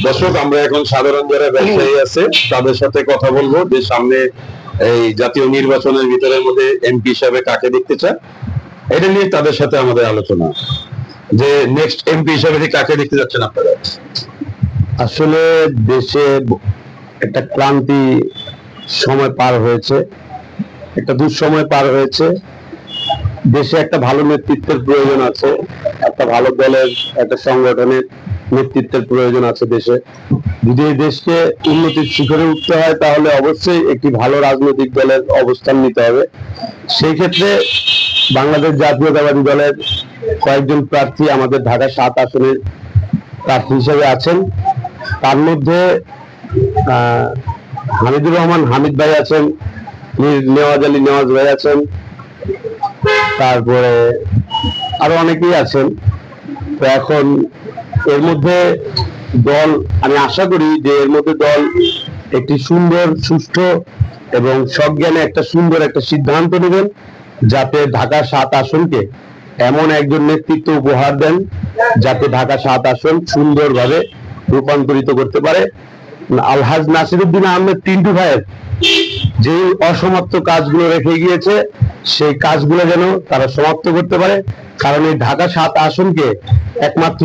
দর্শক, আমরা এখন সাধারণ যারা ব্যবসায়ী আছে তাদের সাথে কথা বলবো যে সামনে এই জাতীয় নির্বাচনের ভিতরের মধ্যে এমপি হিসাবে কাকে দেখতে চায়, এটা নিয়ে তাদের সাথে আমাদের আলোচনা যে নেক্সট এমপি হিসাবে কাকে দেখতে যাচ্ছেন আপনারা। আসলে দেশে একটা ক্লান্তি সময় পার হয়েছে, একটা দুঃসময় পার হয়েছে। দেশে একটা ভালো নেতৃত্বের প্রয়োজন আছে, একটা ভালো দলের, একটা সংগঠনের নেতৃত্বের প্রয়োজন আছে দেশে। যদি এই দেশকে উন্নতির শিখরে উঠতে হয় তাহলে অবশ্যই একটি ভালো রাজনৈতিক দলের অবস্থান নিতে হবে। সেই ক্ষেত্রে বাংলাদেশ জাতীয়তাবাদী দলের কয়েকজন প্রার্থী আমাদের ঢাকা ৭ আসনের প্রার্থী হিসেবে আছেন। তার মধ্যে হামিদুর রহমান হামিদ ভাই আছেন, নেওয়াজ আলী নেওয়াজ ভাই আছেন, তারপরে আরো অনেকেই আছেন। তো এখন এর মধ্যে দল, আমি আশা করি যে এর মধ্যে দল একটি সুন্দর, সুষ্ঠু এবং সজ্ঞানে একটা সুন্দর একটা সিদ্ধান্ত নেবেন, যাতে ঢাকা ৭ আসনকে এমন একজন নেতৃত্ব উপহার দেন যাতে ঢাকা ৭ আসন সুন্দরভাবে রূপান্তরিত করতে পারে। আলহাজ নাসিরউদ্দিন আহমেদ টিন্টু ভাইয়ের যে অসমাপ্ত কাজগুলো রেখে গিয়েছে সেই কাজগুলো যেন তারা সমাপ্ত করতে পারে, কারণ এই ঢাকা ৭ আসনকে একমাত্র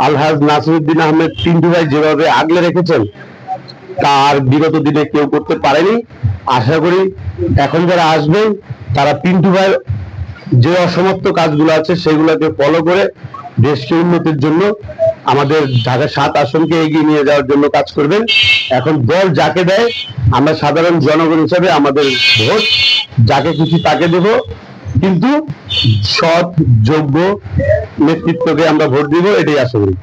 আলহাজ নাসিরউদ্দিন আহমেদ টিন্টু ভাই যেভাবে আগলে রেখেছেন তা আর বিগত দিনে কেউ করতে পারেনি। আশা করি এখন যারা আসবেন তারা টিন্টু ভাইয়ের যে অসমাপ্ত কাজগুলো আছে সেগুলোকে ফলো করে দেশকে উন্নতির জন্য, আমাদের ঢাকা ৭ আসনকে এগিয়ে নিয়ে যাওয়ার জন্য কাজ করবেন। এখন দল যাকে দেয়, আমরা সাধারণ জনগণ হিসাবে আমাদের ভোট যাকে খুশি তাকে দেব, কিন্তু সৎ যোগ্য নেতৃত্বকে আমরা ভোট দিব, এটাই আশা করি।